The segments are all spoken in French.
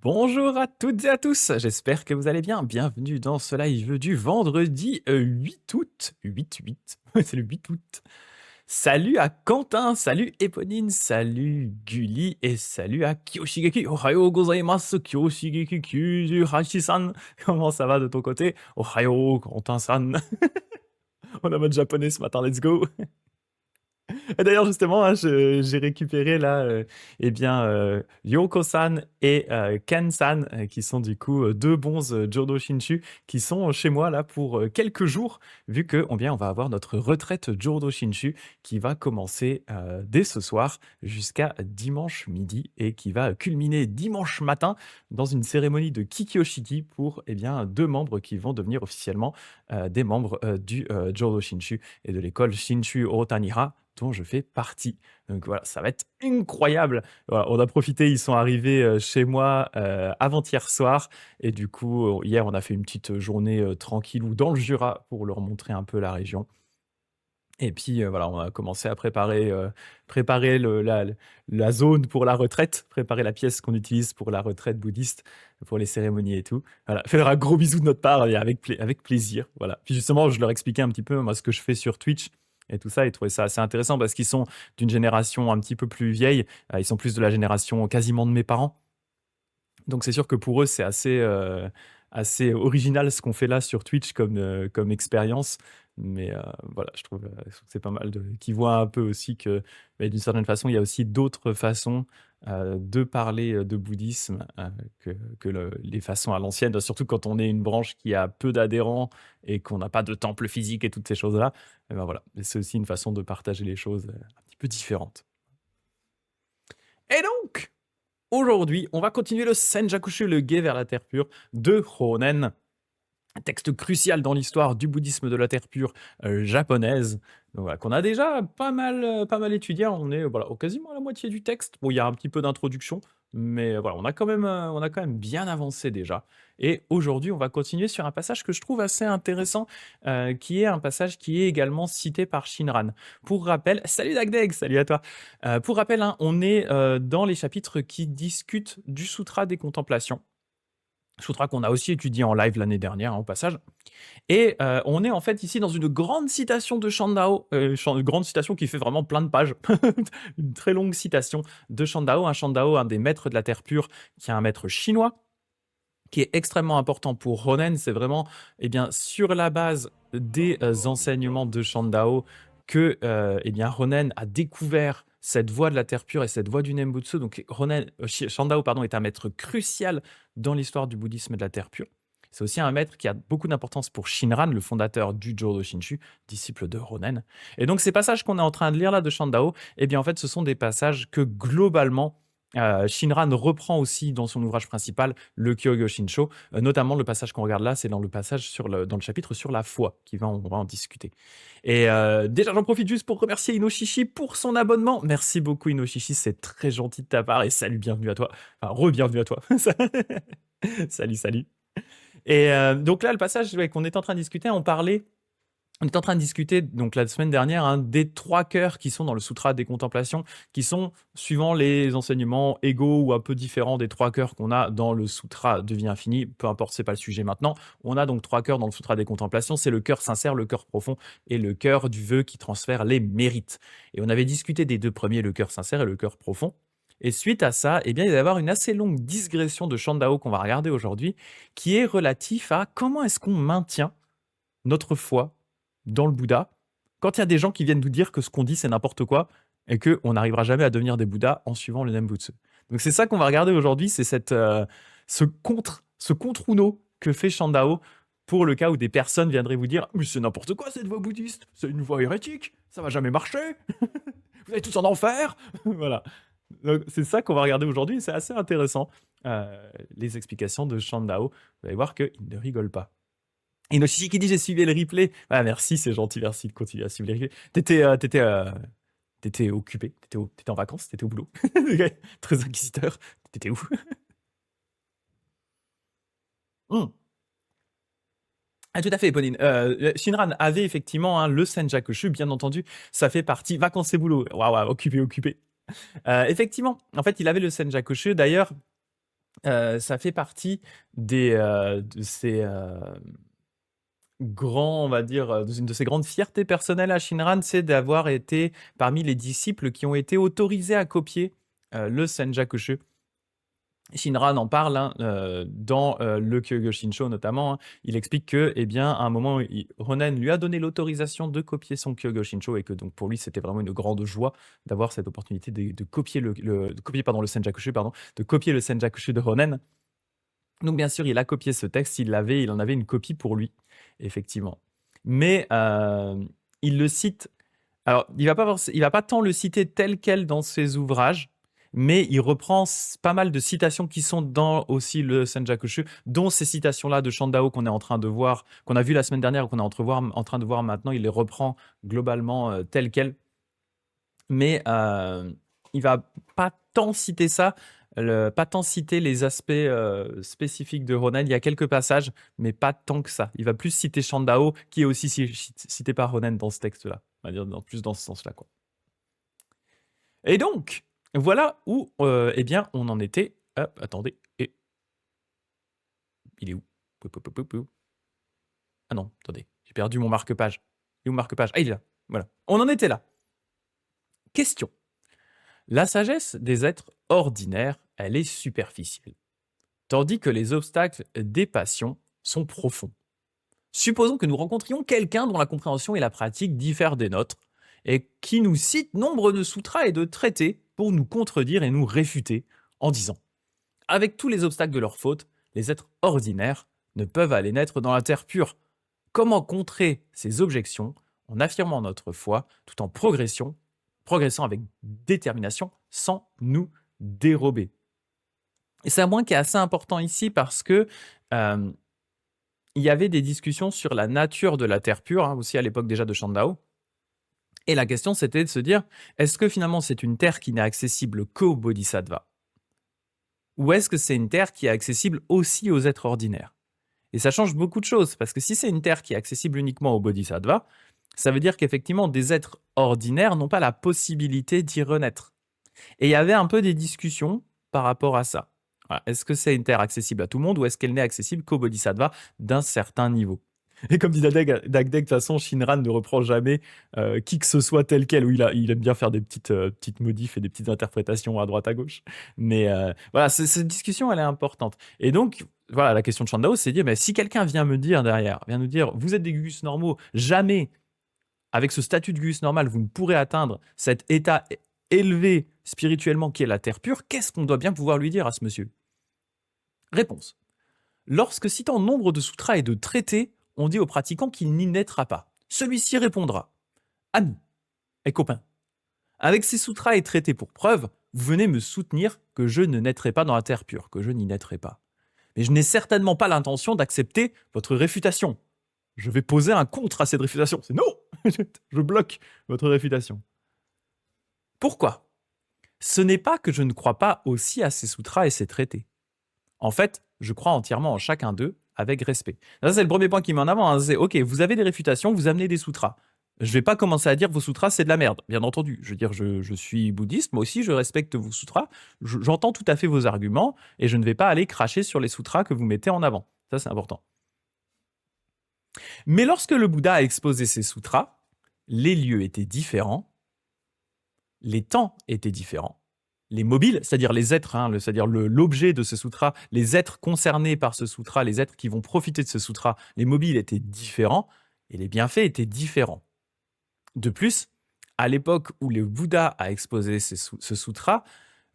Bonjour à toutes et à tous, j'espère que vous allez bien. Bienvenue dans ce live du vendredi 8 août. 8-8, c'est le 8 août. Salut à Quentin, salut Éponine, salut Gulli et salut à Kyoshigeki. Ohayo gozaimasu, Kyoshigeki Kyuhashi-san. Comment ça va de ton côté? Ohayo, Quentin-san. On a mode japonais ce matin, let's go. Et d'ailleurs, justement, hein, j'ai récupéré là, Yoko-san et Ken-san, qui sont du coup deux bons Jodo Shinshu, qui sont chez moi là pour quelques jours, vu que on va avoir notre retraite Jodo Shinshu qui va commencer dès ce soir jusqu'à dimanche midi et qui va culminer dimanche matin dans une cérémonie de Kikyoshiki pour deux membres qui vont devenir officiellement des membres du Jodo Shinshu et de l'école Shinshu Otaniha dont je fais partie. Donc voilà, ça va être incroyable. Voilà, on a profité, ils sont arrivés chez moi avant-hier soir. Et du coup, hier, on a fait une petite journée tranquillou dans le Jura pour leur montrer un peu la région. Et puis voilà, on a commencé à préparer la zone pour la retraite, préparer la pièce qu'on utilise pour la retraite bouddhiste, pour les cérémonies et tout. Voilà, faire un gros bisou de notre part et avec plaisir. Voilà. Puis justement, je leur expliquais un petit peu moi, ce que je fais sur Twitch et tout ça. Ils trouvaient ça assez intéressant parce qu'ils sont d'une génération un petit peu plus vieille. Ils sont plus de la génération quasiment de mes parents. Donc c'est sûr que pour eux, c'est assez original ce qu'on fait là sur Twitch comme expérience. Mais voilà, je trouve que c'est pas mal qu'ils voient un peu aussi que d'une certaine façon, il y a aussi d'autres façons de parler de bouddhisme que les façons à l'ancienne, surtout quand on est une branche qui a peu d'adhérents et qu'on n'a pas de temple physique et toutes ces choses-là. Et ben voilà, c'est aussi une façon de partager les choses un petit peu différente. Et donc, aujourd'hui, on va continuer le Senjakushu, le guet vers la terre pure de Honen. Un texte crucial dans l'histoire du bouddhisme de la terre pure japonaise, donc voilà, qu'on a déjà pas mal étudié. On est voilà, quasiment à la moitié du texte. Bon, il y a un petit peu d'introduction, mais voilà, on a quand même bien avancé déjà. Et aujourd'hui, on va continuer sur un passage que je trouve assez intéressant, qui est un passage qui est également cité par Shinran. Pour rappel, salut Dagdeg, salut à toi. Pour rappel, hein, on est dans les chapitres qui discutent du Sutra des Contemplations. Sutra qu'on a aussi étudié en live l'année dernière, hein, au passage. Et on est en fait ici dans une grande citation de Shandao, une grande citation qui fait vraiment plein de pages, une très longue citation de Shandao, un des maîtres de la terre pure, qui est un maître chinois, qui est extrêmement important pour Honen. C'est vraiment sur la base des enseignements de Shandao que Honen a découvert cette voie de la terre pure et cette voie du Nembutsu. Donc Shandao est un maître crucial dans l'histoire du bouddhisme de la terre pure. C'est aussi un maître qui a beaucoup d'importance pour Shinran, le fondateur du Jodo Shinshu, disciple de Honen. Et donc ces passages qu'on est en train de lire là de Shandao, en fait ce sont des passages que globalement Shinran reprend aussi dans son ouvrage principal, le Kyogyo Shinsho, notamment le passage qu'on regarde là, c'est dans le passage dans le chapitre sur la foi, on va en discuter. Et déjà, j'en profite juste pour remercier Inoshishi pour son abonnement. Merci beaucoup Inoshishi, c'est très gentil de ta part et salut, bienvenue à toi. Enfin, re-bienvenue à toi. Salut. Et donc là, le passage qu'on est en train de discuter, on est en train de discuter donc la semaine dernière des 3 cœurs qui sont dans le Sutra des Contemplations, qui sont, suivant les enseignements égaux ou un peu différents des 3 cœurs qu'on a dans le Sutra de vie infinie, peu importe, c'est pas le sujet maintenant. On a donc 3 cœurs dans le Sutra des Contemplations, c'est le cœur sincère, le cœur profond et le cœur du vœu qui transfère les mérites. Et on avait discuté des 2 premiers, le cœur sincère et le cœur profond. Et suite à ça, il va y avoir une assez longue digression de Shandao qu'on va regarder aujourd'hui, qui est relatif à comment est-ce qu'on maintient notre foi dans le Bouddha, quand il y a des gens qui viennent nous dire que ce qu'on dit c'est n'importe quoi et qu'on n'arrivera jamais à devenir des Bouddhas en suivant le Nembutsu. Donc c'est ça qu'on va regarder aujourd'hui, c'est ce contre-uno que fait Shandao pour le cas où des personnes viendraient vous dire « Mais c'est n'importe quoi cette voie bouddhiste, c'est une voie hérétique, ça va jamais marcher, vous allez tous en enfer !» Voilà. Donc c'est ça qu'on va regarder aujourd'hui, c'est assez intéressant. Les explications de Shandao, vous allez voir qu'il ne rigole pas. Inoshishi qui dit j'ai suivi le replay. Ah merci, c'est gentil, merci de continuer à suivre les replays. T'étais occupé, t'étais en vacances, t'étais au boulot. Très inquisiteur. T'étais où? Ah, tout à fait, Eponine. Shinran avait effectivement le Senjakushu, bien entendu. Ça fait partie. Vacances et boulot. Waouh, occupé. Effectivement, en fait, il avait le Senjakushu. D'ailleurs, Ça fait partie de ces, grands, on va dire, une de ses grandes fiertés personnelles à Shinran, c'est d'avoir été parmi les disciples qui ont été autorisés à copier, le Senjakushu. Shinran en parle, hein, dans, le Kyogoshinsho notamment, hein. Il explique que, eh bien, à un moment, Ronen lui a donné l'autorisation de copier son Kyogoshinsho et que donc pour lui, c'était vraiment une grande joie d'avoir cette opportunité de copier de copier, pardon, le Senjakushu, pardon, de copier le Senjakushu de Ronen. Donc bien sûr, il a copié ce texte, il en avait une copie pour lui, effectivement. Mais, il le cite alors, il va pas tant le citer tel quel dans ses ouvrages, mais il reprend pas mal de citations qui sont dans aussi le Senjakushu, dont ces citations-là de Shandao qu'on est en train de voir, qu'on a vu la semaine dernière, qu'on est en train de voir maintenant. Il les reprend globalement telles quelles, mais il va pas tant citer ça, pas tant citer les aspects spécifiques de Ronen. Il y a quelques passages, mais pas tant que ça. Il va plus citer Shandao, qui est aussi cité par Ronen dans ce texte-là. On va dire plus dans ce sens-là, quoi. Et donc, voilà où, eh bien, on en était. Hop, attendez. Et il est où? Pou, pou, pou, pou, pou. Ah non, attendez, j'ai perdu mon marque-page. Il est où mon marque-page? Ah, il est là. Voilà. On en était là. Question. La sagesse des êtres ordinaires, elle est superficielle, tandis que les obstacles des passions sont profonds. Supposons que nous rencontrions quelqu'un dont la compréhension et la pratique diffèrent des nôtres, et qui nous cite nombre de sutras et de traités pour nous contredire et nous réfuter, en disant « Avec tous les obstacles de leur faute, les êtres ordinaires ne peuvent aller naître dans la terre pure. Comment contrer ces objections en affirmant notre foi tout en progressant avec détermination sans nous dérober ?» Et c'est un point qui est assez important ici parce que il y avait des discussions sur la nature de la terre pure, hein, aussi à l'époque déjà de Shandao. Et la question, c'était de se dire, est-ce que finalement c'est une terre qui n'est accessible qu'aux bodhisattvas? Ou est-ce que c'est une terre qui est accessible aussi aux êtres ordinaires? Et ça change beaucoup de choses, parce que si c'est une terre qui est accessible uniquement aux bodhisattvas, ça veut dire qu'effectivement des êtres ordinaires n'ont pas la possibilité d'y renaître. Et il y avait un peu des discussions par rapport à ça. Voilà. Est-ce que c'est une terre accessible à tout le monde ou est-ce qu'elle n'est accessible qu'aux bodhisattvas d'un certain niveau? Et comme dit Dagdek, de toute façon, Shinran ne reprend jamais qui que ce soit tel quel. Oui, il aime bien faire des petites modifs et des petites interprétations à droite à gauche. Mais voilà, cette discussion, elle est importante. Et donc, voilà, la question de Shandao, c'est de dire, mais si quelqu'un vient me dire derrière, vient nous dire, vous êtes des gugus normaux, jamais, avec ce statut de gugus normal, vous ne pourrez atteindre cet état élevé spirituellement qui est la terre pure, qu'est-ce qu'on doit bien pouvoir lui dire à ce monsieur? Réponse. Lorsque citant nombre de sutras et de traités, on dit au pratiquant qu'il n'y naîtra pas. Celui-ci répondra « Ami et copain, avec ces sutras et traités pour preuve, vous venez me soutenir que je ne naîtrai pas dans la terre pure, que je n'y naîtrai pas. Mais je n'ai certainement pas l'intention d'accepter votre réfutation. Je vais poser un contre à cette réfutation. C'est non, je bloque votre réfutation. Pourquoi? Ce n'est pas que je ne crois pas aussi à ces sutras et ces traités. En fait, je crois entièrement en chacun d'eux avec respect. Ça, c'est le premier point qui met en avant. Hein. C'est OK, vous avez des réfutations, vous amenez des sutras. Je ne vais pas commencer à dire vos sutras, c'est de la merde, bien entendu. Je veux dire, je suis bouddhiste, moi aussi, je respecte vos sutras. J'entends tout à fait vos arguments et je ne vais pas aller cracher sur les sutras que vous mettez en avant. Ça, c'est important. Mais lorsque le Bouddha a exposé ses sutras, les lieux étaient différents, les temps étaient différents. Les mobiles, c'est-à-dire les êtres, hein, c'est-à-dire l'objet de ce sutra, les êtres concernés par ce sutra, les êtres qui vont profiter de ce sutra, les mobiles étaient différents et les bienfaits étaient différents. De plus, à l'époque où le Bouddha a exposé ce sutra,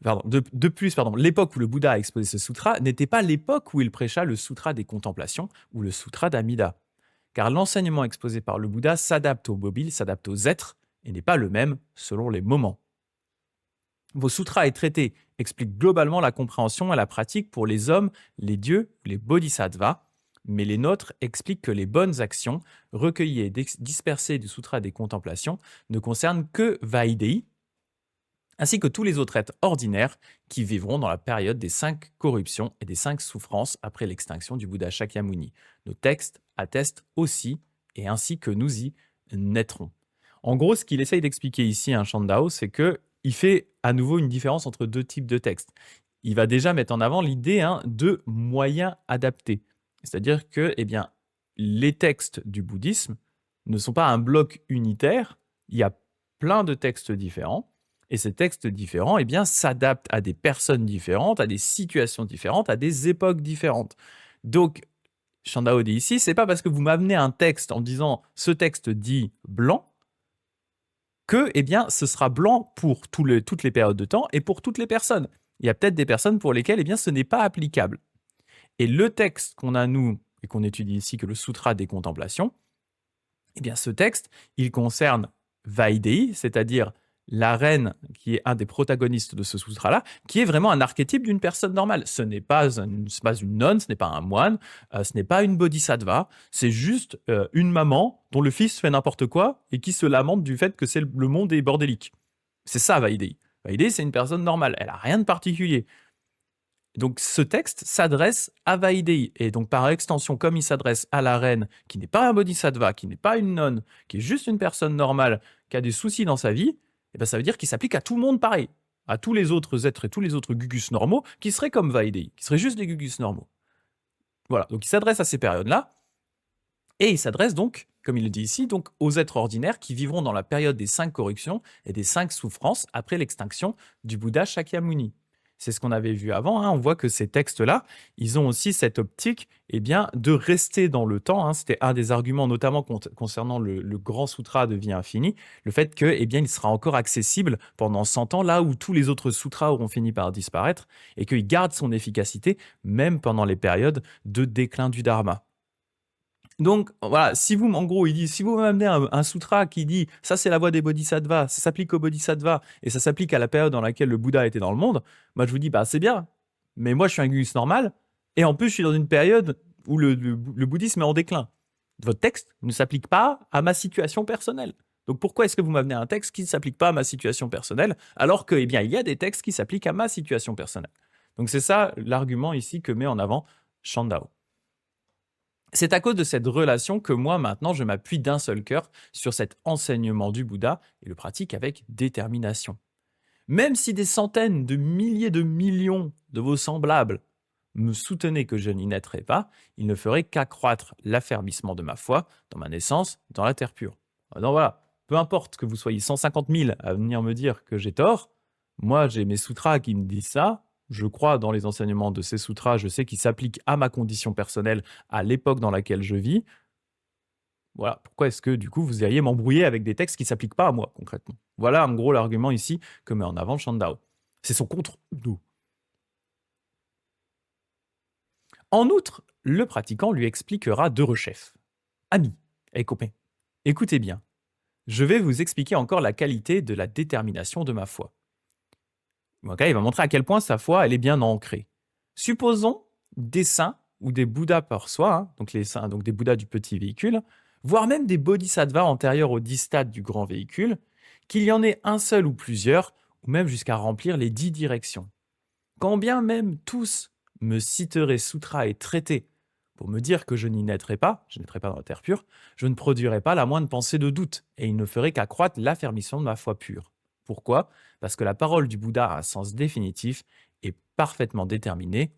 l'époque où le Bouddha a exposé ce sutra n'était pas l'époque où il prêcha le sutra des contemplations ou le sutra d'Amida. Car l'enseignement exposé par le Bouddha s'adapte aux mobiles, s'adapte aux êtres et n'est pas le même selon les moments. Vos sutras et traités expliquent globalement la compréhension et la pratique pour les hommes, les dieux, les bodhisattvas, mais les nôtres expliquent que les bonnes actions, recueillies et dispersées du sutra des contemplations, ne concernent que Vaidéhi, ainsi que tous les autres êtres ordinaires qui vivront dans la période des 5 corruptions et des 5 souffrances après l'extinction du Bouddha Shakyamuni. Nos textes attestent aussi, et ainsi que nous y naîtrons. En gros, ce qu'il essaye d'expliquer ici, Shandao, c'est que il fait à nouveau une différence entre deux types de textes. il va déjà mettre en avant l'idée hein, de moyens adaptés. C'est-à-dire que eh bien, les textes du bouddhisme ne sont pas un bloc unitaire, il y a plein de textes différents, et ces textes différents eh bien, s'adaptent à des personnes différentes, à des situations différentes, à des époques différentes. Donc, Chandao dit ici, c'est pas parce que vous m'amenez un texte en disant ce texte dit blanc que eh bien, ce sera blanc pour toutes les périodes de temps et pour toutes les personnes. Il y a peut-être des personnes pour lesquelles eh bien, ce n'est pas applicable. Et le texte qu'on a, nous, et qu'on étudie ici, que le Sutra des contemplations, eh bien, ce texte, il concerne Vaidéhi, c'est-à-dire la reine qui est un des protagonistes de ce sutra-là, qui est vraiment un archétype d'une personne normale. Ce n'est pas, pas une nonne, ce n'est pas un moine, ce n'est pas une bodhisattva, c'est juste une maman dont le fils fait n'importe quoi et qui se lamente du fait que le monde est bordélique. C'est ça, Vaidéhi. Vaidéhi, c'est une personne normale, elle n'a rien de particulier. Donc ce texte s'adresse à Vaidéhi. Et donc par extension, comme il s'adresse à la reine, qui n'est pas un bodhisattva, qui n'est pas une nonne, qui est juste une personne normale, qui a des soucis dans sa vie, eh ben, ça veut dire qu'il s'applique à tout le monde pareil. À tous les autres êtres et tous les autres gugus normaux, qui seraient comme Vaidéhi, qui seraient juste des gugus normaux. Voilà, donc il s'adresse à ces périodes-là. Et il s'adresse donc, comme il le dit ici, donc aux êtres ordinaires qui vivront dans la période des 5 corruptions et des 5 souffrances après l'extinction du Bouddha Shakyamuni. C'est ce qu'on avait vu avant. Hein. On voit que ces textes-là, ils ont aussi cette optique eh bien, de rester dans le temps. Hein. C'était un des arguments, notamment concernant le grand sutra de vie infinie, le fait que, eh bien, il sera encore accessible pendant 100 ans, là où tous les autres sutras auront fini par disparaître, et qu'il garde son efficacité même pendant les périodes de déclin du dharma. Donc voilà, si vous, en gros, il dit, si vous m'amenez un sutra qui dit ça c'est la voie des bodhisattvas, ça s'applique aux bodhisattvas et ça s'applique à la période dans laquelle le Bouddha était dans le monde, moi je vous dis bah c'est bien, mais moi je suis un gugus normal et en plus je suis dans une période où le bouddhisme est en déclin. Votre texte ne s'applique pas à ma situation personnelle. Donc pourquoi est-ce que vous m'amenez un texte qui ne s'applique pas à ma situation personnelle alors que eh bien il y a des textes qui s'appliquent à ma situation personnelle. Donc c'est ça l'argument ici que met en avant Chandao. C'est à cause de cette relation que moi, maintenant, je m'appuie d'un seul cœur sur cet enseignement du Bouddha et le pratique avec détermination. Même si des centaines de milliers de millions de vos semblables me soutenaient que je n'y naîtrais pas, il ne ferait qu'accroître l'affermissement de ma foi dans ma naissance dans la terre pure. Donc voilà, peu importe que vous soyez 150 000 à venir me dire que j'ai tort, moi j'ai mes sutras qui me disent ça, je crois dans les enseignements de ces sutras, je sais qu'ils s'appliquent à ma condition personnelle, à l'époque dans laquelle je vis. Voilà, pourquoi est-ce que du coup vous iriez m'embrouiller avec des textes qui ne s'appliquent pas à moi concrètement? Voilà en gros l'argument ici que met en avant Chandao. C'est son contre-nous. En outre, le pratiquant lui expliquera deux rechefs. Amis et copains, écoutez bien, je vais vous expliquer encore la qualité de la détermination de ma foi. Okay, il va montrer à quel point sa foi elle est bien ancrée. Supposons des saints ou des bouddhas par soi, hein, donc les saints, donc des bouddhas du petit véhicule, voire même des bodhisattvas antérieurs aux 10 stades du grand véhicule, qu'il y en ait un seul ou plusieurs, ou même jusqu'à remplir les 10 directions. Quand bien même tous me citeraient sutras et traités pour me dire que je n'y naîtrai pas, je n'naîtrai pas dans la terre pure, je ne produirai pas la moindre pensée de doute, et il ne ferait qu'accroître l'affermissement de ma foi pure. Pourquoi? Parce que la parole du Bouddha a un sens définitif, est parfaitement déterminée,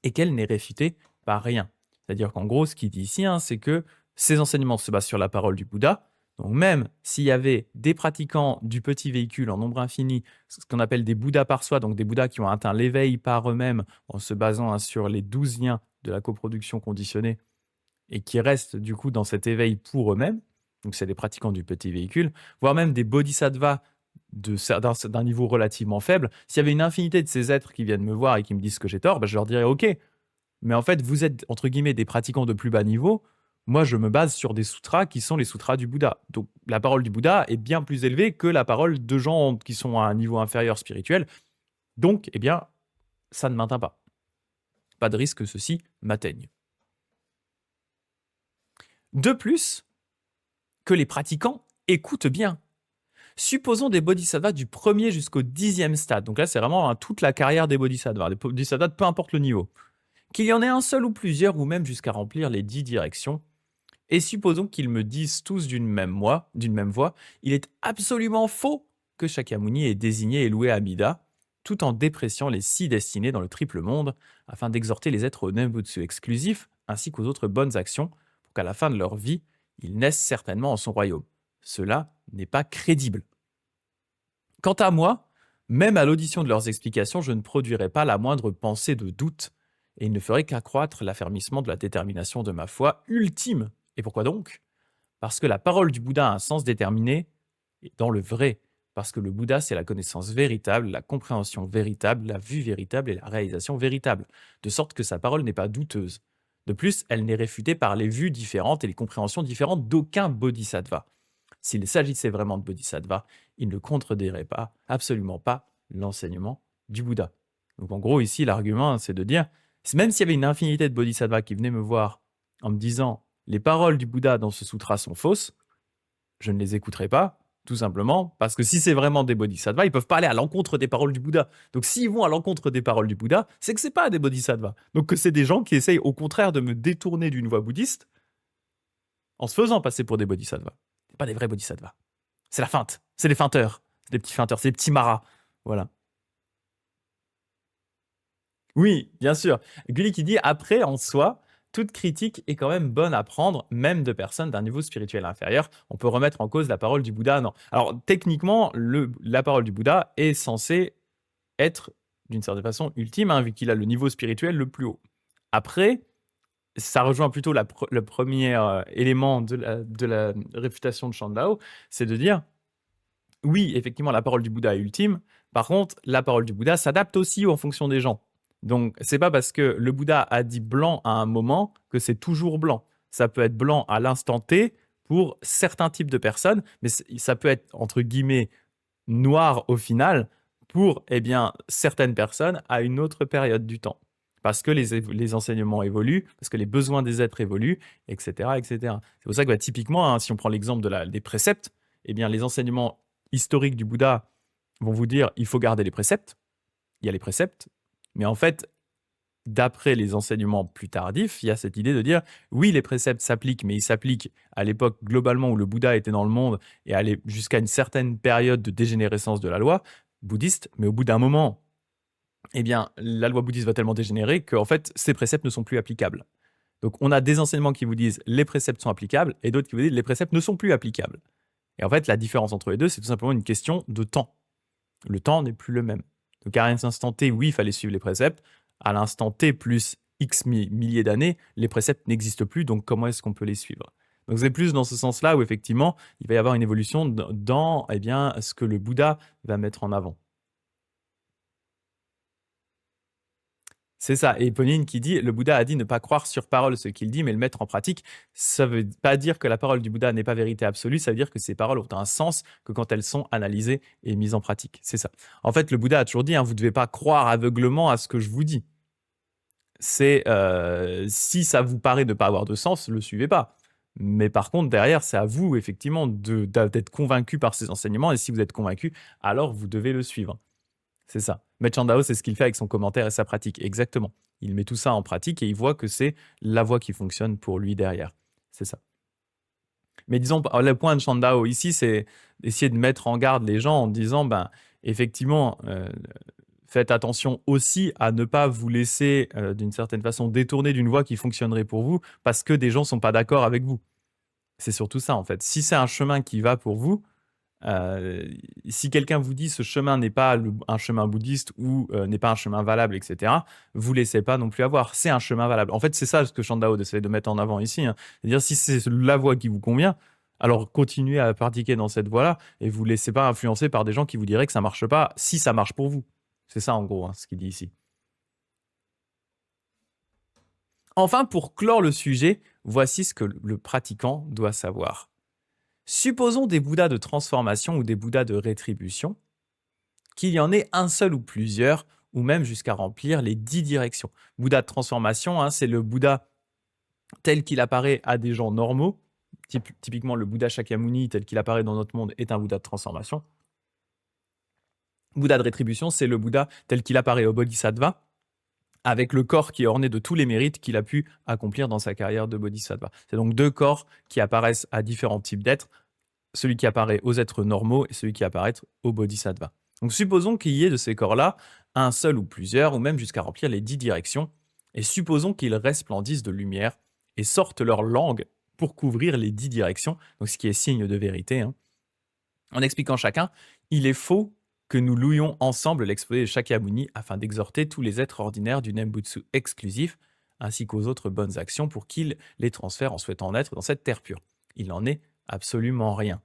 et qu'elle n'est réfutée par rien. C'est-à-dire qu'en gros, ce qu'il dit ici, hein, c'est que ces enseignements se basent sur la parole du Bouddha. Donc même s'il y avait des pratiquants du petit véhicule en nombre infini, ce qu'on appelle des Bouddhas par soi, donc des Bouddhas qui ont atteint l'éveil par eux-mêmes en se basant hein, sur les 12 liens de la coproduction conditionnée et qui restent du coup dans cet éveil pour eux-mêmes, donc c'est des pratiquants du petit véhicule, voire même des bodhisattvas d'un niveau relativement faible, s'il y avait une infinité de ces êtres qui viennent me voir et qui me disent que j'ai tort, bah, je leur dirais ok, mais en fait vous êtes entre guillemets des pratiquants de plus bas niveau, moi je me base sur des sutras qui sont les sutras du Bouddha. Donc la parole du Bouddha est bien plus élevée que la parole de gens qui sont à un niveau inférieur spirituel, donc eh bien ça ne m'atteint pas. Pas de risque que ceci m'atteigne. De plus, que les pratiquants écoutent bien. Supposons des bodhisattvas du premier jusqu'au 10e stade. Donc là, c'est vraiment hein, toute la carrière des bodhisattvas. Les bodhisattvas, peu importe le niveau. Qu'il y en ait un seul ou plusieurs, ou même jusqu'à remplir les 10 directions. Et supposons qu'ils me disent tous d'une même voix, il est absolument faux que Shakyamuni ait désigné et loué Amida, tout en dépréciant les 6 destinées dans le triple monde, afin d'exhorter les êtres au Nembutsu exclusif, ainsi qu'aux autres bonnes actions, pour qu'à la fin de leur vie, ils naissent certainement en son royaume. Cela n'est pas crédible. Quant à moi, même à l'audition de leurs explications, je ne produirais pas la moindre pensée de doute, et il ne ferait qu'accroître l'affermissement de la détermination de ma foi ultime. Et pourquoi donc? Parce que la parole du Bouddha a un sens déterminé, et dans le vrai, parce que le Bouddha, c'est la connaissance véritable, la compréhension véritable, la vue véritable et la réalisation véritable, de sorte que sa parole n'est pas douteuse. De plus, elle n'est réfutée par les vues différentes et les compréhensions différentes d'aucun bodhisattva. S'il s'agissait vraiment de bodhisattva, il ne contredirait pas, absolument pas, l'enseignement du Bouddha. Donc en gros, ici, l'argument, c'est de dire, même s'il y avait une infinité de bodhisattvas qui venaient me voir en me disant les paroles du Bouddha dans ce sutra sont fausses, je ne les écouterai pas, tout simplement, parce que si c'est vraiment des bodhisattvas, ils ne peuvent pas aller à l'encontre des paroles du Bouddha. Donc s'ils vont à l'encontre des paroles du Bouddha, c'est que ce n'est pas des bodhisattvas. Donc que c'est des gens qui essayent au contraire de me détourner d'une voie bouddhiste en se faisant passer pour des bodhisattvas. Ce n'est pas des vrais bodhisattvas. C'est la feinte, c'est les feinteurs, c'est des petits feinteurs, c'est des petits maras. Voilà. Oui, bien sûr. Gulli qui dit après, en soi, toute critique est quand même bonne à prendre, même de personnes d'un niveau spirituel inférieur. On peut remettre en cause la parole du Bouddha. Non. Alors, techniquement, la parole du Bouddha est censée être, d'une certaine façon, ultime, hein, vu qu'il a le niveau spirituel le plus haut. Après, ça rejoint plutôt le premier élément de la réfutation de Shandao, c'est de dire oui, effectivement, la parole du Bouddha est ultime. Par contre, la parole du Bouddha s'adapte aussi en fonction des gens. Donc, c'est pas parce que le Bouddha a dit blanc à un moment que c'est toujours blanc. Ça peut être blanc à l'instant T pour certains types de personnes, mais ça peut être, entre guillemets, noir au final pour certaines personnes à une autre période du temps. Parce que les enseignements évoluent, parce que les besoins des êtres évoluent, etc. etc. C'est pour ça que typiquement, hein, si on prend l'exemple des préceptes, les enseignements historiques du Bouddha vont vous dire il faut garder les préceptes, il y a les préceptes, mais en fait, d'après les enseignements plus tardifs, il y a cette idée de dire oui, les préceptes s'appliquent, mais ils s'appliquent à l'époque globalement où le Bouddha était dans le monde et allait jusqu'à une certaine période de dégénérescence de la loi bouddhiste, mais au bout d'un moment, la loi bouddhiste va tellement dégénérer qu'en fait, ces préceptes ne sont plus applicables. Donc, on a des enseignements qui vous disent les préceptes sont applicables et d'autres qui vous disent les préceptes ne sont plus applicables. Et en fait, la différence entre les deux, c'est tout simplement une question de temps. Le temps n'est plus le même. Donc, à un instant T, oui, il fallait suivre les préceptes. À l'instant T plus X milliers d'années, les préceptes n'existent plus, donc comment est-ce qu'on peut les suivre? Donc, c'est plus dans ce sens-là où, effectivement, il va y avoir une évolution dans ce que le Bouddha va mettre en avant. C'est ça. Et Pauline qui dit, le Bouddha a dit ne pas croire sur parole ce qu'il dit, mais le mettre en pratique. Ça ne veut pas dire que la parole du Bouddha n'est pas vérité absolue, ça veut dire que ces paroles ont un sens que quand elles sont analysées et mises en pratique. C'est ça. En fait, le Bouddha a toujours dit, hein, vous ne devez pas croire aveuglement à ce que je vous dis. C'est si ça vous paraît ne pas avoir de sens, ne le suivez pas. Mais par contre, derrière, c'est à vous, effectivement, d'être convaincu par ces enseignements. Et si vous êtes convaincu, alors vous devez le suivre. C'est ça. Maître Chandao, c'est ce qu'il fait avec son commentaire et sa pratique. Exactement. Il met tout ça en pratique et il voit que c'est la voie qui fonctionne pour lui derrière. C'est ça. Mais disons, le point de Chandao ici, c'est d'essayer de mettre en garde les gens en disant, effectivement, faites attention aussi à ne pas vous laisser, d'une certaine façon, détourner d'une voie qui fonctionnerait pour vous parce que des gens ne sont pas d'accord avec vous. C'est surtout ça, en fait. Si c'est un chemin qui va pour vous, si quelqu'un vous dit ce chemin n'est pas un chemin bouddhiste ou n'est pas un chemin valable, etc., vous laissez pas non plus avoir. C'est un chemin valable. En fait, c'est ça ce que Chandao essaie de mettre en avant ici. Hein. C'est-à-dire, si c'est la voie qui vous convient, alors continuez à pratiquer dans cette voie-là et vous laissez pas influencer par des gens qui vous diraient que ça marche pas si ça marche pour vous. C'est ça, en gros, hein, ce qu'il dit ici. Enfin, pour clore le sujet, voici ce que le pratiquant doit savoir. Supposons des Bouddhas de transformation ou des Bouddhas de rétribution, qu'il y en ait un seul ou plusieurs, ou même jusqu'à remplir les 10 directions. Bouddha de transformation, hein, c'est le Bouddha tel qu'il apparaît à des gens normaux. Typiquement, le Bouddha Shakyamuni tel qu'il apparaît dans notre monde est un Bouddha de transformation. Bouddha de rétribution, c'est le Bouddha tel qu'il apparaît au Bodhisattva, avec le corps qui est orné de tous les mérites qu'il a pu accomplir dans sa carrière de Bodhisattva. C'est donc deux corps qui apparaissent à différents types d'êtres, celui qui apparaît aux êtres normaux et celui qui apparaît au Bodhisattva. Donc supposons qu'il y ait de ces corps-là un seul ou plusieurs, ou même jusqu'à remplir les 10 directions, et supposons qu'ils resplendissent de lumière et sortent leur langue pour couvrir les 10 directions, donc ce qui est signe de vérité, hein. En expliquant chacun, il est faux que nous louions ensemble l'exposé de Shakyamuni afin d'exhorter tous les êtres ordinaires du Nembutsu exclusif, ainsi qu'aux autres bonnes actions pour qu'ils les transfèrent en souhaitant naître dans cette terre pure. Il n'en est absolument rien.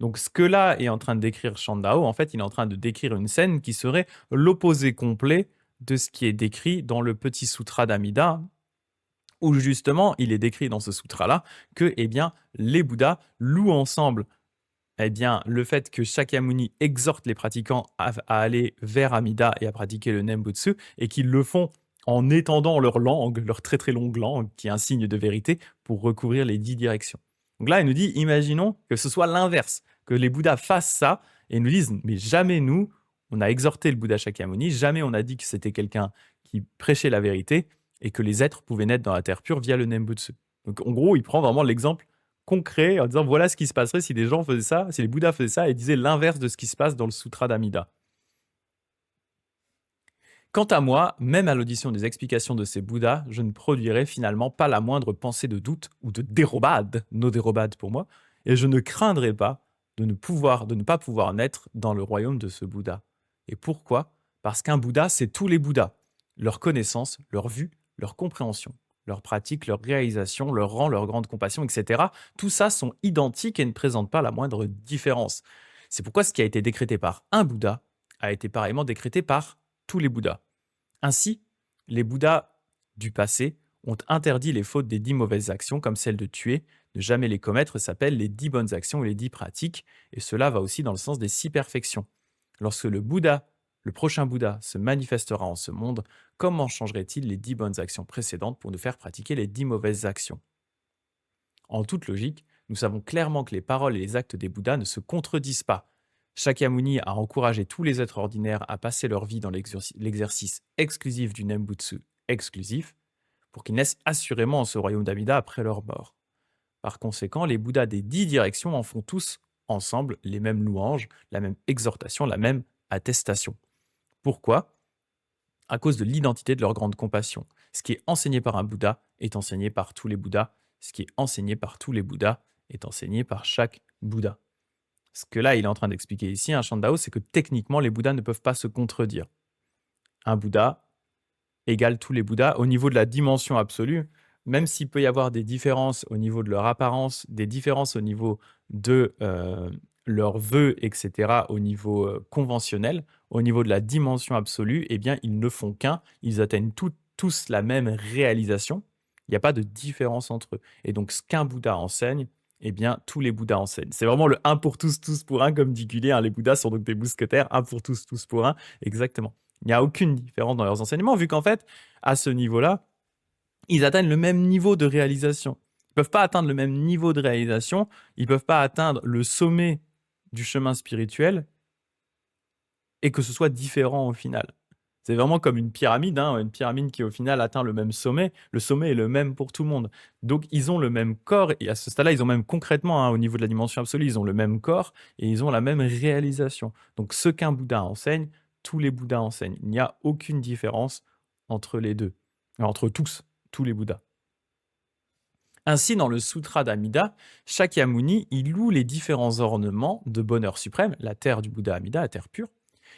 Donc ce que là est en train de décrire Shandao, en fait, il est en train de décrire une scène qui serait l'opposé complet de ce qui est décrit dans le petit sutra d'Amida, où justement il est décrit dans ce sutra-là que eh bien, les Bouddhas louent ensemble eh bien, le fait que Shakyamuni exhorte les pratiquants à aller vers Amida et à pratiquer le Nembutsu, et qu'ils le font en étendant leur langue, leur très très longue langue, qui est un signe de vérité, pour recouvrir les 10 directions. Donc là, il nous dit, imaginons que ce soit l'inverse, que les Bouddhas fassent ça et nous disent, mais jamais nous, on a exhorté le Bouddha Shakyamuni, jamais on a dit que c'était quelqu'un qui prêchait la vérité et que les êtres pouvaient naître dans la terre pure via le Nembutsu. Donc en gros, il prend vraiment l'exemple concret en disant voilà ce qui se passerait si des gens faisaient ça, si les Bouddhas faisaient ça et disaient l'inverse de ce qui se passe dans le Sutra d'Amida. Quant à moi, même à l'audition des explications de ces Bouddhas, je ne produirais finalement pas la moindre pensée de doute ou de dérobade, no dérobade pour moi, et je ne craindrais pas de ne pas pouvoir naître dans le royaume de ce Bouddha. Et pourquoi? Parce qu'un Bouddha, c'est tous les Bouddhas, leur connaissance, leur vue, leur compréhension, leur pratique, leur réalisation, leur rang, leur grande compassion, etc. Tout ça sont identiques et ne présentent pas la moindre différence. C'est pourquoi ce qui a été décrété par un Bouddha a été pareillement décrété par tous les Bouddhas. Ainsi, les Bouddhas du passé ont interdit les fautes des 10 mauvaises actions, comme celle de tuer, ne jamais les commettre s'appellent les 10 bonnes actions ou les 10 pratiques, et cela va aussi dans le sens des 6 perfections. Lorsque le Bouddha, le prochain Bouddha, se manifestera en ce monde, comment changerait-il les 10 bonnes actions précédentes pour nous faire pratiquer les 10 mauvaises actions? En toute logique, nous savons clairement que les paroles et les actes des Bouddhas ne se contredisent pas. Shakyamuni a encouragé tous les êtres ordinaires à passer leur vie dans l'exercice exclusif du Nembutsu exclusif, pour qu'ils naissent assurément en ce royaume d'Amida après leur mort. Par conséquent, les Bouddhas des 10 directions en font tous ensemble les mêmes louanges, la même exhortation, la même attestation. Pourquoi? À cause de l'identité de leur grande compassion. Ce qui est enseigné par un Bouddha est enseigné par tous les Bouddhas. Ce qui est enseigné par tous les Bouddhas est enseigné par chaque Bouddha. Ce que là, il est en train d'expliquer ici, un Shandao, c'est que techniquement, les Bouddhas ne peuvent pas se contredire. Un Bouddha égale tous les Bouddhas au niveau de la dimension absolue, même s'il peut y avoir des différences au niveau de leur apparence, des différences au niveau de leurs vœux, etc., au niveau conventionnel, au niveau de la dimension absolue, eh bien, ils ne font qu'un, ils atteignent tous la même réalisation, il n'y a pas de différence entre eux. Et donc, ce qu'un Bouddha enseigne, eh bien, tous les Bouddhas enseignent. C'est vraiment le un pour tous, tous pour un, comme dit Gullier, hein. Les Bouddhas sont donc des mousquetaires, un pour tous pour un, exactement. Il n'y a aucune différence dans leurs enseignements, vu qu'en fait, à ce niveau-là, ils atteignent le même niveau de réalisation. Ils ne peuvent pas atteindre le même niveau de réalisation, ils ne peuvent pas atteindre le sommet du chemin spirituel et que ce soit différent au final. C'est vraiment comme une pyramide, hein, une pyramide qui au final atteint le même sommet. Le sommet est le même pour tout le monde. Donc ils ont le même corps, et à ce stade-là, ils ont même concrètement, hein, au niveau de la dimension absolue, ils ont le même corps et ils ont la même réalisation. Donc ce qu'un Bouddha enseigne, tous les Bouddhas enseignent. Il n'y a aucune différence entre les deux, entre tous les Bouddhas. Ainsi, dans le Sutra d'Amida, Shakyamuni il loue les différents ornements de bonheur suprême, la terre du Bouddha Amida, la terre pure,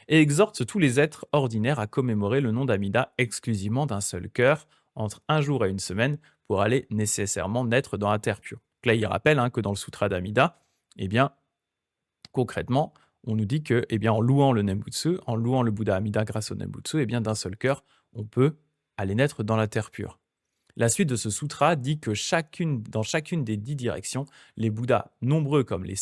et exhorte tous les êtres ordinaires à commémorer le nom d'Amida exclusivement d'un seul cœur, entre un jour et une semaine, pour aller nécessairement naître dans la terre pure. Donc là, il rappelle, hein, que dans le Sutra d'Amida, eh bien, concrètement, on nous dit que, eh bien, en louant le Nembutsu, en louant le Bouddha Amida grâce au Nembutsu, eh bien, d'un seul cœur, on peut aller naître dans la terre pure. La suite de ce sutra dit que dans chacune des 10 directions, les Bouddhas, nombreux comme les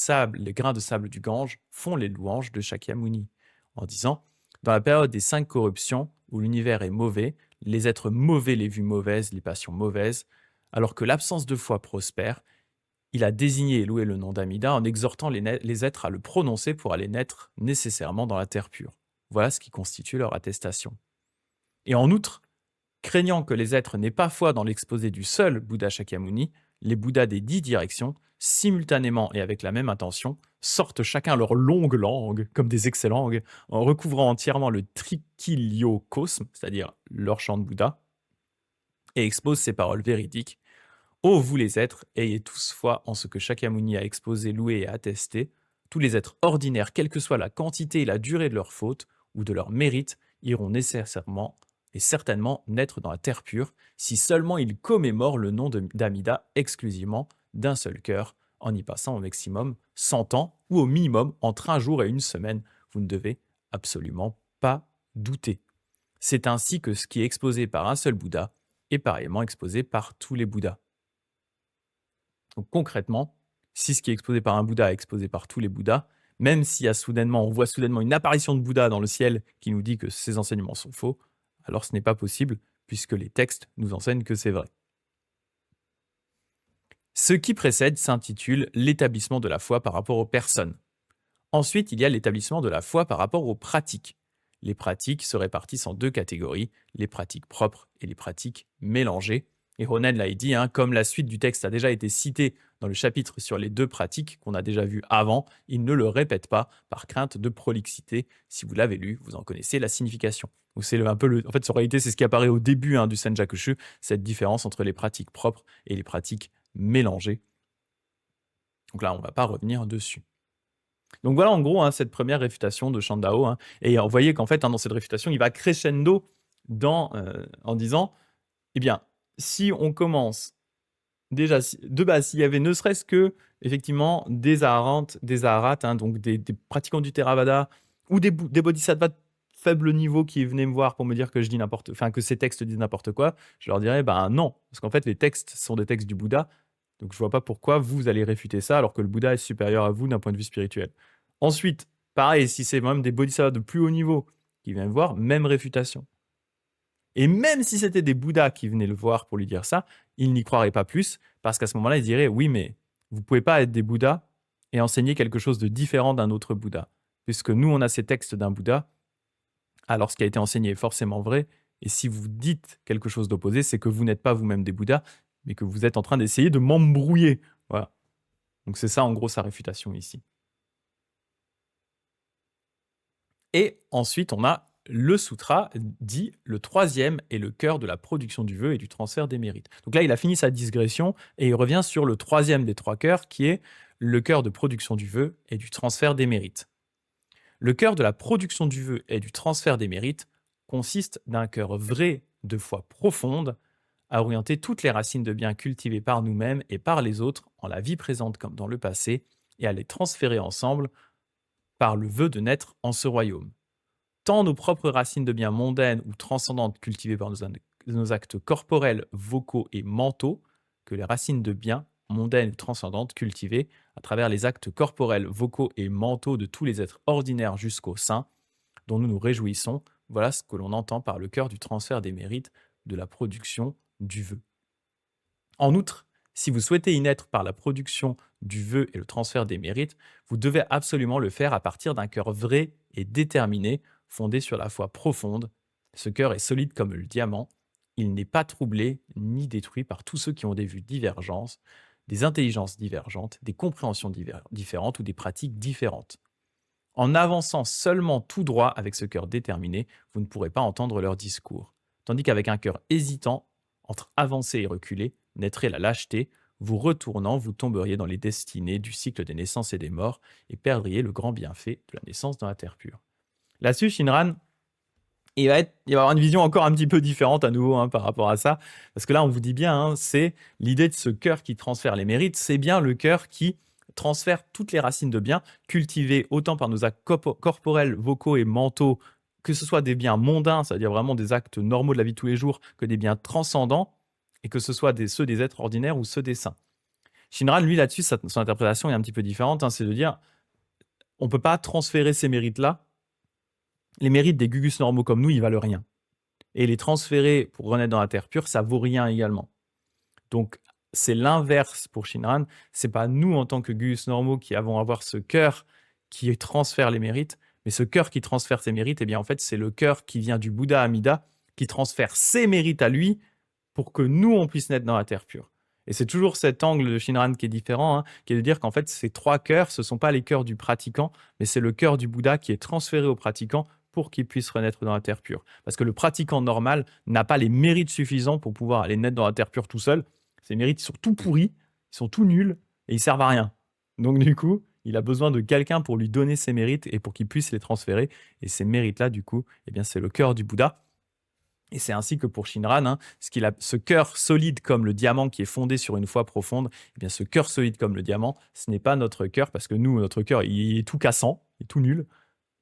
grains de sable du Gange, font les louanges de Shakyamuni, en disant dans la période des 5 corruptions, où l'univers est mauvais, les êtres mauvais, les vues mauvaises, les passions mauvaises, alors que l'absence de foi prospère, il a désigné et loué le nom d'Amida en exhortant les êtres à le prononcer pour aller naître nécessairement dans la terre pure. Voilà ce qui constitue leur attestation. Et en outre, craignant que les êtres n'aient pas foi dans l'exposé du seul Bouddha Shakyamuni, les Bouddhas des 10 directions, simultanément et avec la même intention, sortent chacun leur longue langue, comme des excellentes, en recouvrant entièrement le trichiliocosme, c'est-à-dire leur chant de Bouddha, et exposent ces paroles véridiques. Ô vous les êtres, ayez tous foi en ce que Shakyamuni a exposé, loué et attesté. Tous les êtres ordinaires, quelle que soit la quantité et la durée de leurs fautes ou de leurs mérites, iront nécessairement et certainement naître dans la terre pure, si seulement ils commémorent le nom d'Amida exclusivement d'un seul cœur, en y passant au maximum 100 ans ou au minimum entre un jour et une semaine. Vous ne devez absolument pas douter. C'est ainsi que ce qui est exposé par un seul Bouddha est pareillement exposé par tous les Bouddhas. Donc concrètement, si ce qui est exposé par un Bouddha est exposé par tous les Bouddhas, même si on voit soudainement une apparition de Bouddha dans le ciel qui nous dit que ces enseignements sont faux, alors ce n'est pas possible puisque les textes nous enseignent que c'est vrai. Ce qui précède s'intitule l'établissement de la foi par rapport aux personnes. Ensuite, il y a l'établissement de la foi par rapport aux pratiques. Les pratiques se répartissent en deux catégories, les pratiques propres et les pratiques mélangées. Et Ronen l'a dit, comme la suite du texte a déjà été citée dans le chapitre sur les deux pratiques qu'on a déjà vu avant, il ne le répète pas par crainte de prolixité. Si vous l'avez lu, vous en connaissez la signification. Donc c'est un peu en fait, en réalité, c'est ce qui apparaît au début du Senjakushu, cette différence entre les pratiques propres et les pratiques mélangées. Donc là, on ne va pas revenir dessus. Donc voilà en gros cette première réfutation de Shandao. Et vous voyez qu'en fait, dans cette réfutation, il va crescendo en disant, eh bien, si on commence déjà, de base, s'il y avait ne serait-ce que effectivement des arahants, donc des pratiquants du Theravada ou des bodhisattvas de faible niveau qui venaient me voir pour me dire que je dis que ces textes disent n'importe quoi, je leur dirais non, parce qu'en fait les textes sont des textes du Bouddha, donc je vois pas pourquoi vous allez réfuter ça alors que le Bouddha est supérieur à vous d'un point de vue spirituel. Ensuite, pareil, si c'est même des bodhisattvas de plus haut niveau qui viennent me voir, même réfutation. Et même si c'était des Bouddhas qui venaient le voir pour lui dire ça, il n'y croirait pas plus, parce qu'à ce moment-là, il dirait, oui, mais vous ne pouvez pas être des Bouddhas et enseigner quelque chose de différent d'un autre Bouddha. Puisque nous, on a ces textes d'un Bouddha, alors ce qui a été enseigné est forcément vrai, et si vous dites quelque chose d'opposé, c'est que vous n'êtes pas vous-même des Bouddhas, mais que vous êtes en train d'essayer de m'embrouiller. Voilà. Donc c'est ça, en gros, sa réfutation ici. Et ensuite, on a le sutra dit le troisième est le cœur de la production du vœu et du transfert des mérites. Donc là, il a fini sa digression et il revient sur le troisième des trois cœurs qui est le cœur de production du vœu et du transfert des mérites. Le cœur de la production du vœu et du transfert des mérites consiste d'un cœur vrai de foi profonde à orienter toutes les racines de bien cultivées par nous-mêmes et par les autres en la vie présente comme dans le passé et à les transférer ensemble par le vœu de naître en ce royaume. Tant nos propres racines de biens mondaines ou transcendantes cultivées par nos actes corporels, vocaux et mentaux, que les racines de biens mondaines ou transcendantes cultivées à travers les actes corporels, vocaux et mentaux de tous les êtres ordinaires jusqu'aux saints, dont nous nous réjouissons, voilà ce que l'on entend par le cœur du transfert des mérites de la production du vœu. En outre, si vous souhaitez y naître par la production du vœu et le transfert des mérites, vous devez absolument le faire à partir d'un cœur vrai et déterminé, fondé sur la foi profonde. Ce cœur est solide comme le diamant. Il n'est pas troublé ni détruit par tous ceux qui ont des vues divergentes, des intelligences divergentes, des compréhensions différentes ou des pratiques différentes. En avançant seulement tout droit avec ce cœur déterminé, vous ne pourrez pas entendre leur discours. Tandis qu'avec un cœur hésitant, entre avancer et reculer, naîtrait la lâcheté. Vous retournant, vous tomberiez dans les destinées du cycle des naissances et des morts et perdriez le grand bienfait de la naissance dans la terre pure. Là-dessus, Shinran, il va avoir une vision encore un petit peu différente à nouveau par rapport à ça. Parce que là, on vous dit bien, c'est l'idée de ce cœur qui transfère les mérites, c'est bien le cœur qui transfère toutes les racines de biens cultivés autant par nos actes corporels, vocaux et mentaux, que ce soit des biens mondains, c'est-à-dire vraiment des actes normaux de la vie de tous les jours, que des biens transcendants, et que ce soit ceux des êtres ordinaires ou ceux des saints. Shinran, lui, là-dessus, son interprétation est un petit peu différente, c'est de dire, on ne peut pas transférer ces mérites-là. Les mérites des gugus normaux comme nous, ils valent rien. Et les transférer pour renaître dans la terre pure, ça vaut rien également. Donc, c'est l'inverse pour Shinran. C'est pas nous, en tant que gugus normaux, qui avons à avoir ce cœur qui transfère les mérites, mais ce cœur qui transfère ses mérites, eh bien, en fait, c'est le cœur qui vient du Bouddha Amida, qui transfère ses mérites à lui pour que nous, on puisse naître dans la terre pure. Et c'est toujours cet angle de Shinran qui est différent, hein, qui est de dire qu'en fait, ces 3 cœurs, ce ne sont pas les cœurs du pratiquant, mais c'est le cœur du Bouddha qui est transféré au pratiquant pour qu'il puisse renaître dans la terre pure. Parce que le pratiquant normal n'a pas les mérites suffisants pour pouvoir aller naître dans la terre pure tout seul. Ses mérites sont tout pourris, ils sont tout nuls et ils servent à rien. Donc du coup, il a besoin de quelqu'un pour lui donner ses mérites et pour qu'il puisse les transférer. Et ces mérites-là, du coup, eh bien, c'est le cœur du Bouddha. Et c'est ainsi que pour Shinran, hein, ce cœur solide comme le diamant qui est fondé sur une foi profonde, eh bien ce cœur solide comme le diamant, ce n'est pas notre cœur, parce que nous, notre cœur, il est tout cassant, il est tout nul,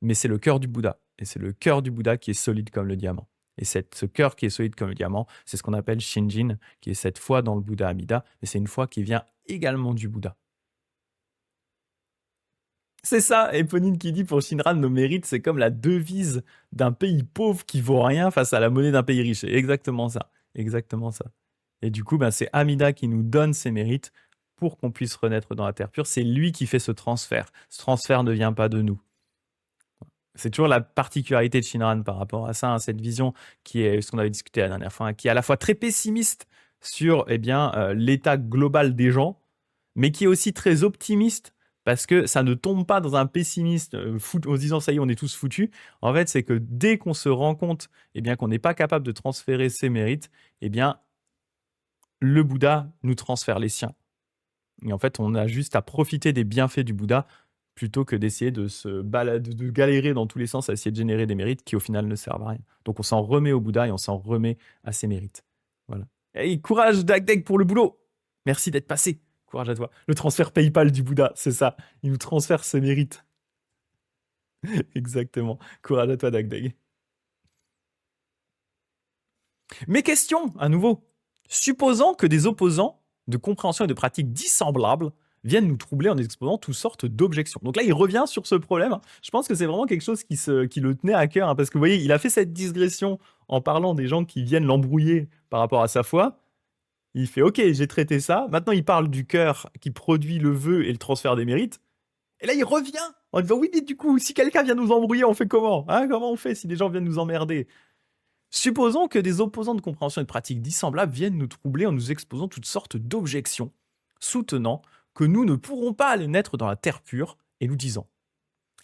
mais c'est le cœur du Bouddha. Et c'est le cœur du Bouddha qui est solide comme le diamant. Et ce cœur qui est solide comme le diamant, c'est ce qu'on appelle Shinjin, qui est cette foi dans le Bouddha Amida, mais c'est une foi qui vient également du Bouddha. C'est ça, Eponine qui dit pour Shinran, nos mérites, c'est comme la devise d'un pays pauvre qui vaut rien face à la monnaie d'un pays riche. C'est exactement ça. Exactement ça. Et du coup, ben, c'est Amida qui nous donne ses mérites pour qu'on puisse renaître dans la terre pure. C'est lui qui fait ce transfert. Ce transfert ne vient pas de nous. C'est toujours la particularité de Shinran par rapport à ça, hein, cette vision qui est ce qu'on avait discuté la dernière fois, hein, qui est à la fois très pessimiste sur eh bien, l'état global des gens, mais qui est aussi très optimiste parce que ça ne tombe pas dans un pessimiste en se disant ça y est, on est tous foutus. En fait, c'est que dès qu'on se rend compte eh bien, qu'on n'est pas capable de transférer ses mérites, eh bien, le Bouddha nous transfère les siens. Et en fait, on a juste à profiter des bienfaits du Bouddha plutôt que d'essayer de galérer dans tous les sens à essayer de générer des mérites qui au final ne servent à rien. Donc on s'en remet au Bouddha et on s'en remet à ses mérites. Voilà. Et courage Dagdeg pour le boulot. Merci d'être passé. Courage à toi. Le transfert PayPal du Bouddha, c'est ça. Il nous transfère ses mérites. Exactement. Courage à toi Dagdeg. Mes questions, à nouveau. Supposons que des opposants de compréhension et de pratiques dissemblables viennent nous troubler en exposant toutes sortes d'objections. Donc là, il revient sur ce problème. Je pense que c'est vraiment quelque chose qui le tenait à cœur, hein, parce que vous voyez, il a fait cette digression en parlant des gens qui viennent l'embrouiller par rapport à sa foi. Il fait « Ok, j'ai traité ça ». Maintenant, il parle du cœur qui produit le vœu et le transfert des mérites. Et là, il revient en disant « Oui, mais du coup, si quelqu'un vient nous embrouiller, on fait comment, hein? Comment on fait si les gens viennent nous emmerder ?» Supposons que des opposants de compréhension et de pratiques dissemblables viennent nous troubler en nous exposant toutes sortes d'objections, soutenant que nous ne pourrons pas aller naître dans la terre pure et nous disant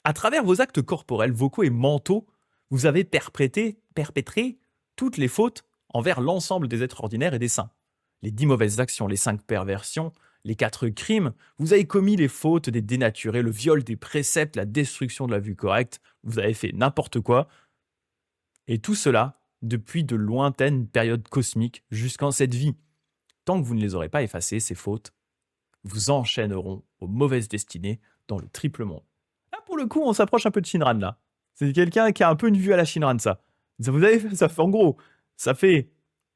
à travers vos actes corporels, vocaux et mentaux, vous avez perpétré toutes les fautes envers l'ensemble des êtres ordinaires et des saints. Les 10 mauvaises actions, les 5 perversions, les 4 crimes, vous avez commis les fautes des dénaturés, le viol des préceptes, la destruction de la vue correcte, vous avez fait n'importe quoi. Et tout cela depuis de lointaines périodes cosmiques jusqu'en cette vie. Tant que vous ne les aurez pas effacées, ces fautes, vous enchaîneront aux mauvaises destinées dans le triple monde. Là, pour le coup, on s'approche un peu de Shinran, là. C'est quelqu'un qui a un peu une vue à la Shinran, ça. Vous avez, ça fait, en gros, ça fait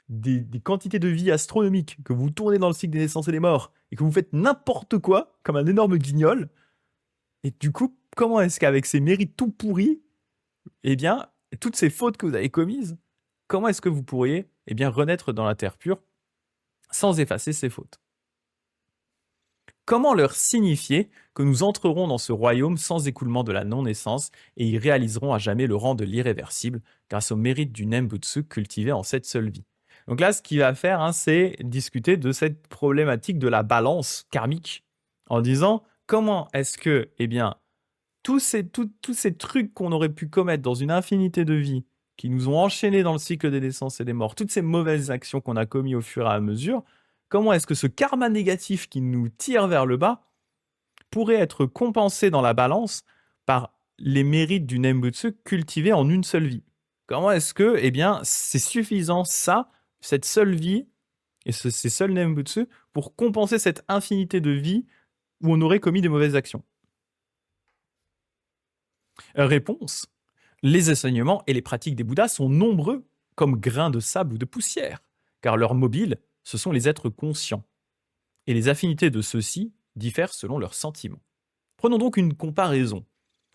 des quantités de vie astronomiques que vous tournez dans le cycle des naissances et des morts et que vous faites n'importe quoi, comme un énorme guignol. Et du coup, comment est-ce qu'avec ces mérites tout pourris, eh bien, toutes ces fautes que vous avez commises, comment est-ce que vous pourriez eh bien, renaître dans la terre pure sans effacer ces fautes? Comment leur signifier que nous entrerons dans ce royaume sans écoulement de la non-naissance et y réaliserons à jamais le rang de l'irréversible grâce au mérite du Nembutsu cultivé en cette seule vie? Donc là, ce qu'il va faire, hein, c'est discuter de cette problématique de la balance karmique en disant comment est-ce que eh bien, tous ces trucs qu'on aurait pu commettre dans une infinité de vies qui nous ont enchaînés dans le cycle des naissances et des morts, toutes ces mauvaises actions qu'on a commises au fur et à mesure, comment est-ce que ce karma négatif qui nous tire vers le bas pourrait être compensé dans la balance par les mérites du Nembutsu cultivés en une seule vie? Comment est-ce que, eh bien, c'est suffisant ça, cette seule vie et ces seuls Nembutsu pour compenser cette infinité de vies où on aurait commis des mauvaises actions? Réponse. Les enseignements et les pratiques des Bouddhas sont nombreux comme grains de sable ou de poussière, car leurs mobiles, ce sont les êtres conscients. Et les affinités de ceux-ci diffèrent selon leurs sentiments. Prenons donc une comparaison.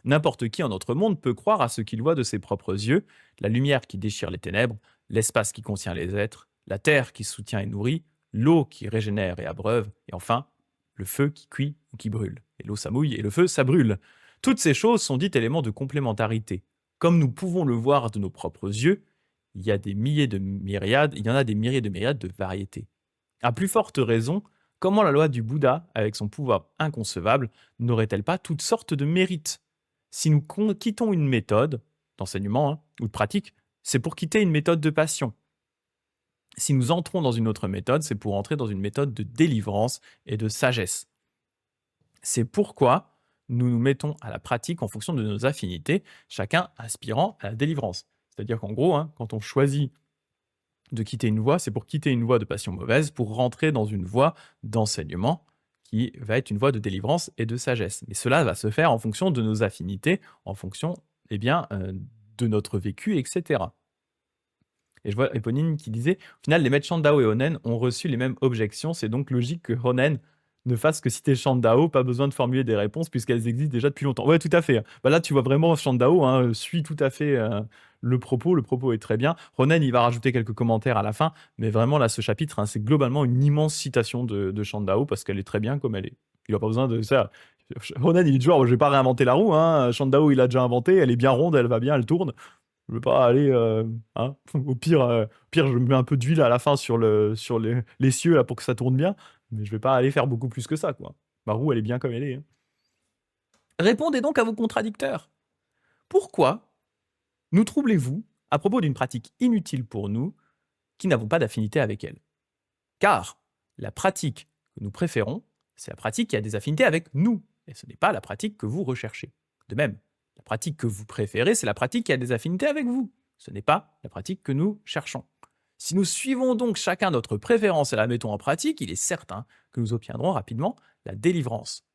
N'importe qui en notre monde peut croire à ce qu'il voit de ses propres yeux, la lumière qui déchire les ténèbres, l'espace qui contient les êtres, la terre qui soutient et nourrit, l'eau qui régénère et abreuve, et enfin, le feu qui cuit ou qui brûle. Et l'eau ça mouille et le feu ça brûle. Toutes ces choses sont dites éléments de complémentarité. Comme nous pouvons le voir de nos propres yeux, il y en a des myriades de variétés. À plus forte raison, comment la loi du Bouddha, avec son pouvoir inconcevable, n'aurait-elle pas toutes sortes de mérites? Si nous quittons une méthode d'enseignement hein, ou de pratique, c'est pour quitter une méthode de passion. Si nous entrons dans une autre méthode, c'est pour entrer dans une méthode de délivrance et de sagesse. C'est pourquoi nous nous mettons à la pratique en fonction de nos affinités, chacun aspirant à la délivrance. C'est-à-dire qu'en gros, hein, quand on choisit de quitter une voie, c'est pour quitter une voie de passion mauvaise, pour rentrer dans une voie d'enseignement qui va être une voie de délivrance et de sagesse. Mais cela va se faire en fonction de nos affinités, en fonction eh bien, de notre vécu, etc. Et je vois Eponine qui disait: «Au final, les maîtres Shandao et Honen ont reçu les mêmes objections. C'est donc logique que Honen ne fasse que citer Shandao, pas besoin de formuler des réponses puisqu'elles existent déjà depuis longtemps». Ouais, tout à fait. Bah, là, tu vois vraiment Shandao hein, suit tout à fait, le propos. Le propos est très bien. Honen, il va rajouter quelques commentaires à la fin, mais vraiment là, ce chapitre, hein, c'est globalement une immense citation de Shandao parce qu'elle est très bien comme elle est. Il a pas besoin de ça. Honen, il est du genre: «Je vais pas réinventer la roue, hein, Shandao, il l'a déjà inventé, elle est bien ronde, elle va bien, elle tourne». Je veux pas aller, hein, au pire, je mets un peu d'huile à la fin sur les cieux là pour que ça tourne bien, mais je vais pas aller faire beaucoup plus que ça, quoi. Ma roue, elle est bien comme elle est, hein. Répondez donc à vos contradicteurs. Pourquoi nous troublez-vous à propos d'une pratique inutile pour nous qui n'avons pas d'affinité avec elle? Car la pratique que nous préférons, c'est la pratique qui a des affinités avec nous, et ce n'est pas la pratique que vous recherchez. De même, la pratique que vous préférez, c'est la pratique qui a des affinités avec vous. Ce n'est pas la pratique que nous cherchons. Si nous suivons donc chacun notre préférence et la mettons en pratique, il est certain que nous obtiendrons rapidement la délivrance.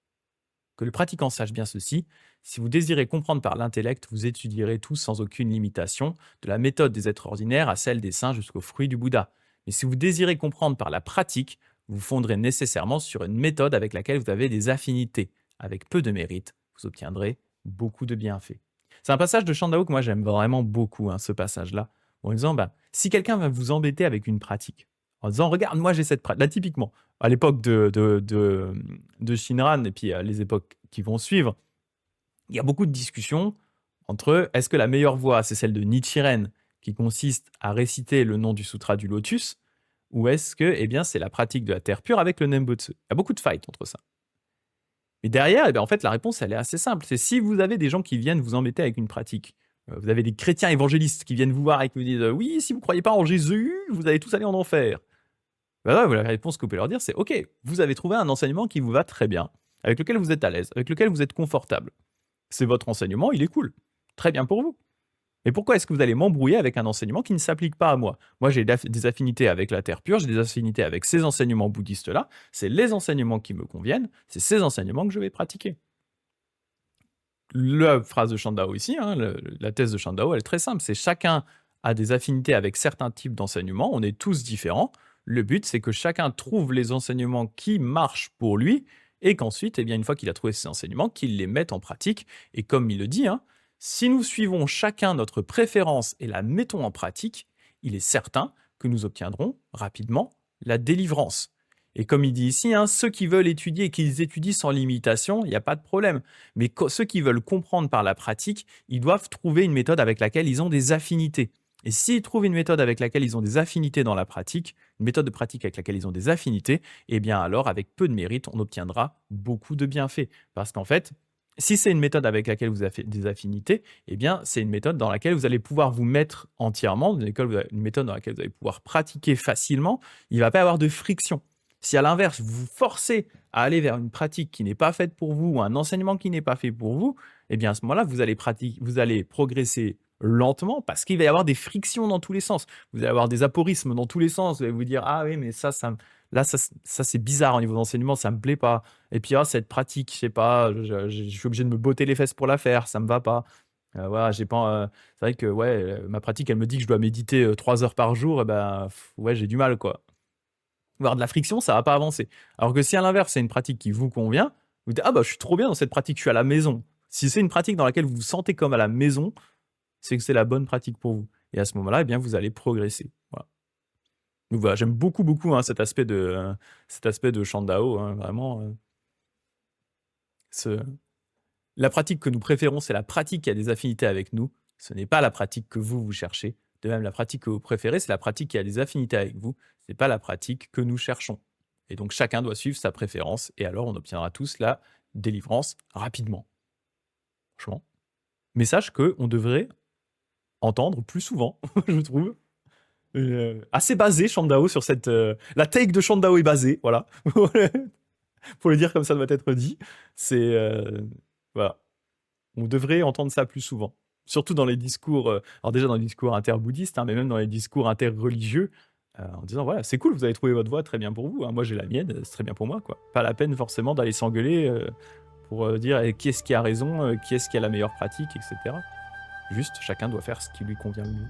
Que le pratiquant sache bien ceci, si vous désirez comprendre par l'intellect, vous étudierez tous sans aucune limitation, de la méthode des êtres ordinaires à celle des saints jusqu'au fruit du Bouddha. Mais si vous désirez comprendre par la pratique, vous fonderez nécessairement sur une méthode avec laquelle vous avez des affinités. Avec peu de mérite, vous obtiendrez beaucoup de bienfaits. C'est un passage de Shandao que moi j'aime vraiment beaucoup, hein, ce passage-là, en disant, bah, si quelqu'un va vous embêter avec une pratique, en disant, regarde, moi j'ai cette pratique, là typiquement, à l'époque de Shinran et puis les époques qui vont suivre, il y a beaucoup de discussions entre est-ce que la meilleure voie, c'est celle de Nichiren, qui consiste à réciter le nom du sutra du lotus, ou est-ce que eh bien, c'est la pratique de la terre pure avec le Nembutsu. Il y a beaucoup de fights entre ça. Mais derrière, eh bien, en fait, la réponse, elle est assez simple. C'est si vous avez des gens qui viennent vous embêter avec une pratique, vous avez des chrétiens évangélistes qui viennent vous voir et qui vous disent oui, si vous ne croyez pas en Jésus, vous allez tous aller en enfer. Bah ouais, la réponse que vous pouvez leur dire, c'est OK, vous avez trouvé un enseignement qui vous va très bien, avec lequel vous êtes à l'aise, avec lequel vous êtes confortable. C'est votre enseignement, il est cool. Très bien pour vous. Mais pourquoi est-ce que vous allez m'embrouiller avec un enseignement qui ne s'applique pas à moi? Moi, j'ai des affinités avec la terre pure, j'ai des affinités avec ces enseignements bouddhistes-là. C'est les enseignements qui me conviennent, c'est ces enseignements que je vais pratiquer. La phrase de Shandao ici, hein, la thèse de Shandao, elle est très simple. C'est chacun a des affinités avec certains types d'enseignements. On est tous différents. Le but, c'est que chacun trouve les enseignements qui marchent pour lui et qu'ensuite, eh bien, une fois qu'il a trouvé ces enseignements, qu'il les mette en pratique. Et comme il le dit, hein, si nous suivons chacun notre préférence et la mettons en pratique, il est certain que nous obtiendrons rapidement la délivrance. Et comme il dit ici, hein, ceux qui veulent étudier et qu'ils étudient sans limitation, il n'y a pas de problème. Mais ceux qui veulent comprendre par la pratique, ils doivent trouver une méthode avec laquelle ils ont des affinités. Et s'ils trouvent une méthode avec laquelle ils ont des affinités dans la pratique, une méthode de pratique avec laquelle ils ont des affinités, eh bien alors, avec peu de mérite, on obtiendra beaucoup de bienfaits. Parce qu'en fait, si c'est une méthode avec laquelle vous avez des affinités, eh bien, c'est une méthode dans laquelle vous allez pouvoir vous mettre entièrement, une méthode dans laquelle vous allez pouvoir pratiquer facilement, il ne va pas y avoir de friction. Si à l'inverse, vous vous forcez à aller vers une pratique qui n'est pas faite pour vous ou un enseignement qui n'est pas fait pour vous, eh bien à ce moment-là, vous allez progresser lentement parce qu'il va y avoir des frictions dans tous les sens. Vous allez avoir des aporismes dans tous les sens. Vous allez vous dire ah oui mais là ça c'est bizarre au niveau d'enseignement, ça me plaît pas. Et puis ah cette pratique, je sais pas, je suis obligé de me botter les fesses pour la faire, ça me va pas. Voilà, j'ai pas. C'est vrai que ouais, ma pratique, elle me dit que je dois méditer 3 heures par jour, et ben ouais j'ai du mal quoi avoir de la friction, ça va pas avancer. Alors que si à l'inverse, c'est une pratique qui vous convient, vous dites: «Ah bah, je suis trop bien dans cette pratique, je suis à la maison». Si c'est une pratique dans laquelle vous vous sentez comme à la maison, c'est que c'est la bonne pratique pour vous et à ce moment-là, eh bien, vous allez progresser. Voilà. Donc voilà, j'aime beaucoup, beaucoup, hein, cet aspect de Shandao, hein, vraiment, ce la pratique que nous préférons, c'est la pratique qui a des affinités avec nous. Ce n'est pas la pratique que vous cherchez. De même, la pratique que vous préférez, c'est la pratique qui a des affinités avec vous, c'est pas la pratique que nous cherchons. Et donc chacun doit suivre sa préférence et alors on obtiendra tous la délivrance rapidement, franchement. Message qu'on devrait entendre plus souvent, je trouve. Assez basé Shandao sur cette... la take de Shandao est basée, voilà. Pour le dire comme ça doit être dit. C'est... voilà. On devrait entendre ça plus souvent. Surtout dans les discours, alors déjà dans les discours interbouddhistes, hein, mais même dans les discours interreligieux, en disant voilà, c'est cool, vous avez trouvé votre voie, très bien pour vous, hein, moi j'ai la mienne, c'est très bien pour moi, quoi. Pas la peine forcément d'aller s'engueuler pour dire qui est-ce qui a raison, qui est-ce qui a la meilleure pratique, etc. Juste, chacun doit faire ce qui lui convient le mieux.